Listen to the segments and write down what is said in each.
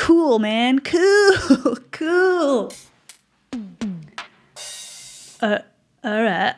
Cool, man. Cool. Cool. Alright.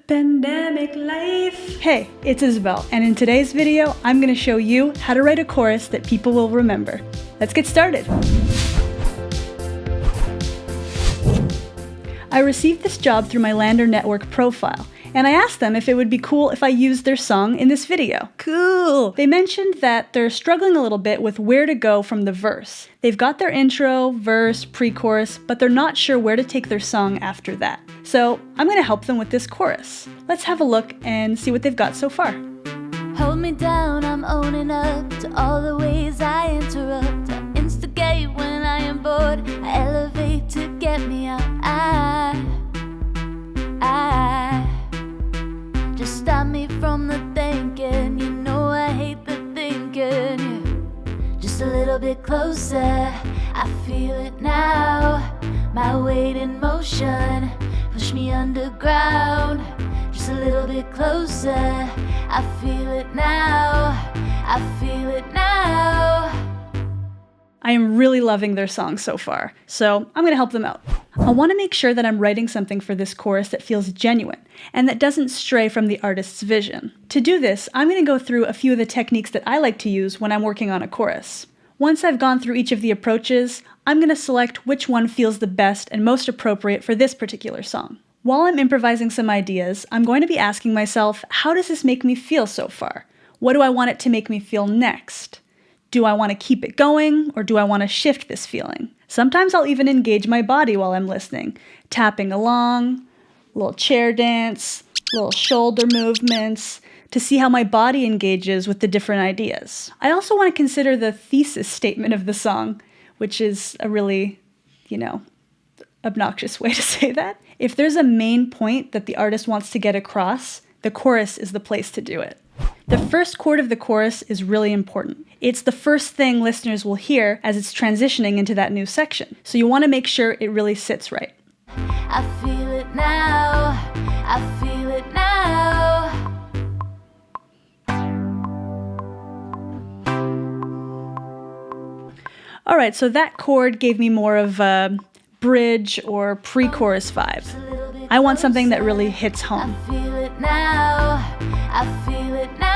Pandemic life. Hey, it's Isabel, and in today's video, I'm going to show you how to write a chorus that people will remember. Let's get started. I received this job through my LANDR Network profile, and I asked them if it would be cool if I used their song in this video. Cool! They mentioned that they're struggling a little bit with where to go from the verse. They've got their intro, verse, pre-chorus, but they're not sure where to take their song after that. So I'm going to help them with this chorus. Let's have a look and see what they've got so far. Hold me down, I'm owning up to all the ways I interrupt. I instigate when I am bored, I elevate to get me out. I just stop me from the thinking. You know I hate the thinking. Yeah. Just a little bit closer, I feel it now. My weight in motion, push me underground. Just a little bit closer, I feel it now. I feel it now. I am really loving their song so far, so I'm going to help them out. I want to make sure that I'm writing something for this chorus that feels genuine, and that doesn't stray from the artist's vision. To do this, I'm going to go through a few of the techniques that I like to use when I'm working on a chorus. Once I've gone through each of the approaches, I'm going to select which one feels the best and most appropriate for this particular song. While I'm improvising some ideas, I'm going to be asking myself, how does this make me feel so far? What do I want it to make me feel next? Do I want to keep it going, or do I want to shift this feeling? Sometimes I'll even engage my body while I'm listening, tapping along, a little chair dance, little shoulder movements, to see how my body engages with the different ideas. I also want to consider the thesis statement of the song, which is a really, obnoxious way to say that. If there's a main point that the artist wants to get across, the chorus is the place to do it. The first chord of the chorus is really important. It's the first thing listeners will hear as it's transitioning into that new section. So you want to make sure it really sits right. I feel it now. I feel it now. All right, so that chord gave me more of a bridge or pre-chorus vibe. I want something that really hits home. I feel it now. I feel it now.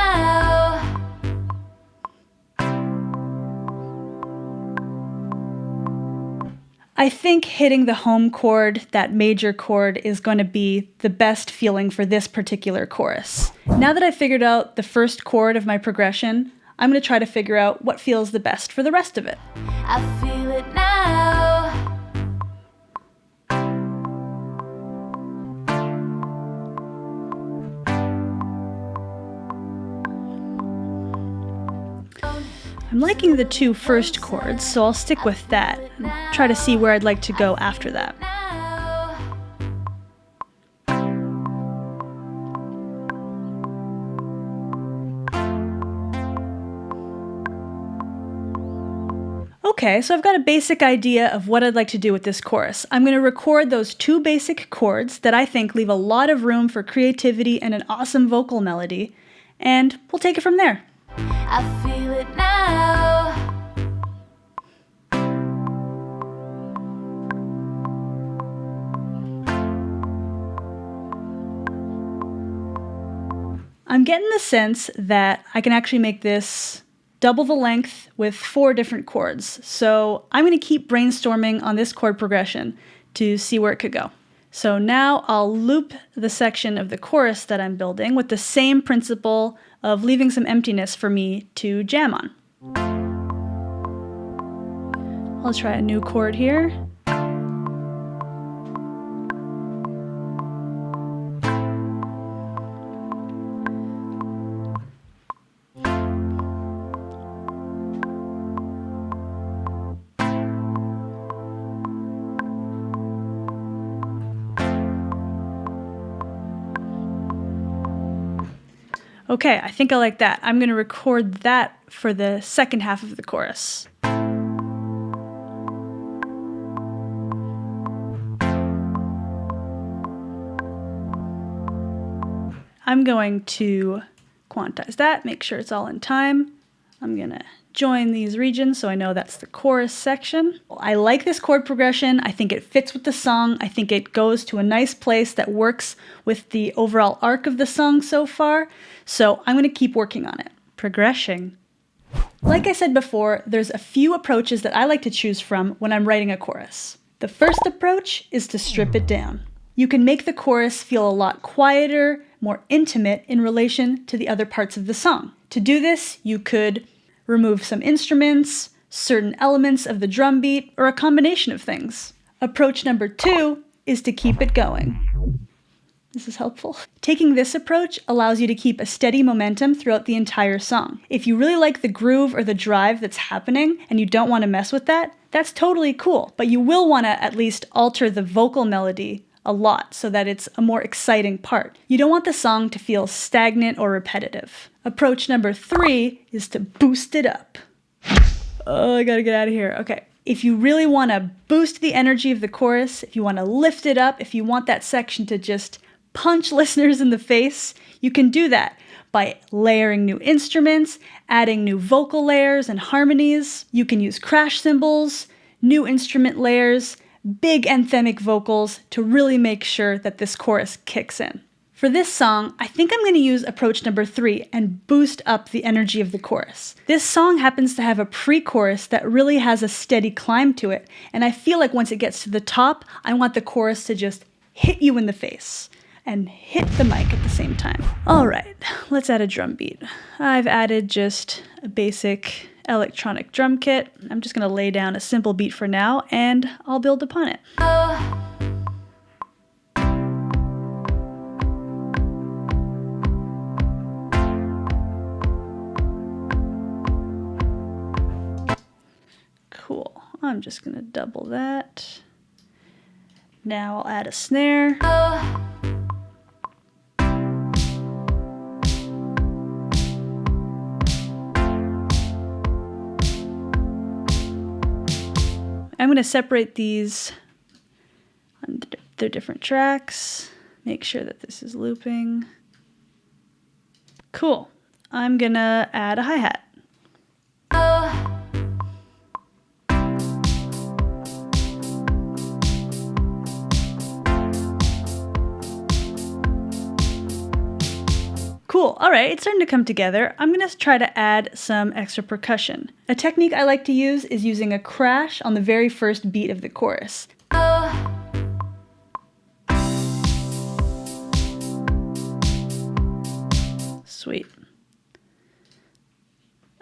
I think hitting the home chord, that major chord, is going to be the best feeling for this particular chorus. Now that I've figured out the first chord of my progression, I'm going to try to figure out what feels the best for the rest of it. I feel it now. I'm liking the two first chords, so I'll stick with that and try to see where I'd like to go after that. Okay, so I've got a basic idea of what I'd like to do with this chorus. I'm going to record those two basic chords that I think leave a lot of room for creativity and an awesome vocal melody, and we'll take it from there. I feel it now. I'm getting the sense that I can actually make this double the length with 4 different chords. So I'm going to keep brainstorming on this chord progression to see where it could go. So now I'll loop the section of the chorus that I'm building with the same principle of leaving some emptiness for me to jam on. I'll try a new chord here. Okay, I think I like that. I'm going to record that for the second half of the chorus. I'm going to quantize that, make sure it's all in time. I'm gonna join these regions so I know that's the chorus section. I like this chord progression. I think it fits with the song. I think it goes to a nice place that works with the overall arc of the song so far. So I'm gonna keep working on it. Progression. Like I said before, there's a few approaches that I like to choose from when I'm writing a chorus. The first approach is to strip it down. You can make the chorus feel a lot quieter, more intimate in relation to the other parts of the song. To do this, you could remove some instruments, certain elements of the drum beat, or a combination of things. Approach number 2 is to keep it going. This is helpful. Taking this approach allows you to keep a steady momentum throughout the entire song. If you really like the groove or the drive that's happening and you don't want to mess with that, that's totally cool. But you will want to at least alter the vocal melody a lot so that it's a more exciting part. You don't want the song to feel stagnant or repetitive. Approach number 3 is to boost it up. Oh, I gotta get out of here. Okay. If you really want to boost the energy of the chorus, if you want to lift it up, if you want that section to just punch listeners in the face, you can do that by layering new instruments, adding new vocal layers and harmonies. You can use crash cymbals, new instrument layers, big anthemic vocals to really make sure that this chorus kicks in. For this song, I think I'm going to use approach number 3 and boost up the energy of the chorus. This song happens to have a pre-chorus that really has a steady climb to it, and I feel like once it gets to the top, I want the chorus to just hit you in the face and hit the mic at the same time. All right, let's add a drum beat. I've added just a basic electronic drum kit. I'm just gonna lay down a simple beat for now and I'll build upon it. Cool, I'm just gonna double that. Now I'll add a snare. I'm going to separate these on their different tracks, make sure that this is looping. Cool. I'm going to add a hi-hat. Cool, all right, it's starting to come together. I'm gonna try to add some extra percussion. A technique I like to use is using a crash on the very first beat of the chorus. Sweet.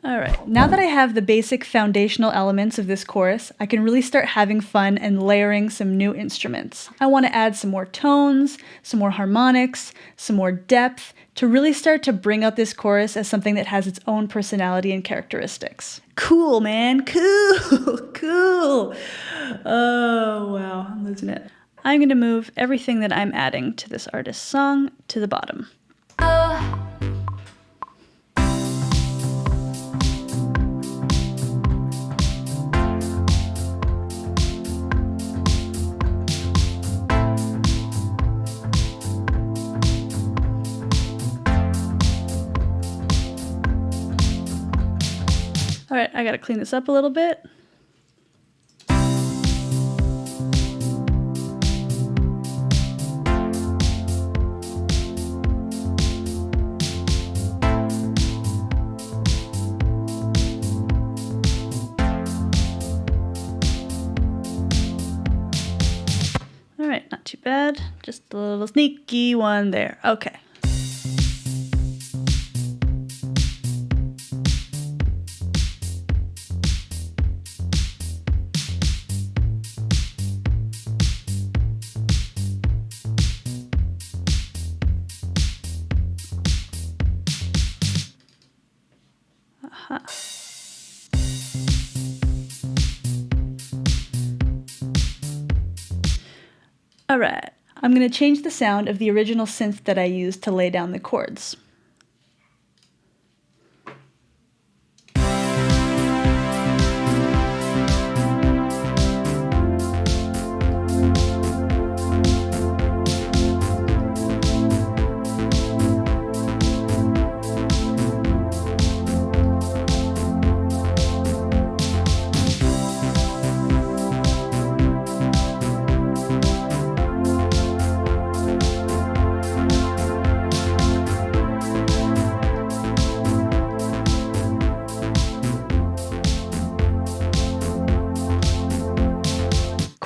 All right, now that I have the basic foundational elements of this chorus, I can really start having fun and layering some new instruments. I want to add some more tones, some more harmonics, some more depth, to really start to bring out this chorus as something that has its own personality and characteristics. Cool, man, cool, cool. Oh, wow, I'm losing it. I'm gonna move everything that I'm adding to this artist's song to the bottom. All right, I gotta clean this up a little bit. All right, not too bad. Just a little sneaky one there. Okay. All right, I'm going to change the sound of the original synth that I used to lay down the chords.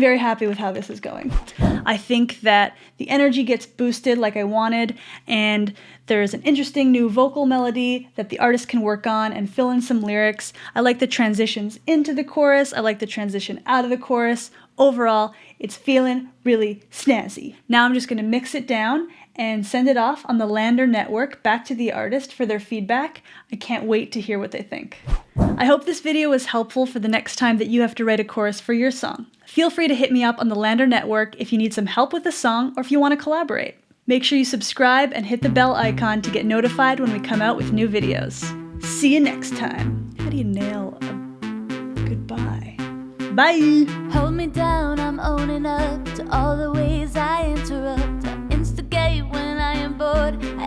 I'm very happy with how this is going. I think that the energy gets boosted like I wanted, and there's an interesting new vocal melody that the artist can work on and fill in some lyrics. I like the transitions into the chorus. I like the transition out of the chorus. Overall, it's feeling really snazzy. Now I'm just going to mix it down and send it off on the LANDR Network back to the artist for their feedback. I can't wait to hear what they think. I hope this video was helpful for the next time that you have to write a chorus for your song. Feel free to hit me up on the LANDR Network if you need some help with a song or if you want to collaborate. Make sure you subscribe and hit the bell icon to get notified when we come out with new videos. See you next time. How do you nail a goodbye? Bye! Hold me down, I'm owning up to all the ways I interrupt. I instigate when I am bored.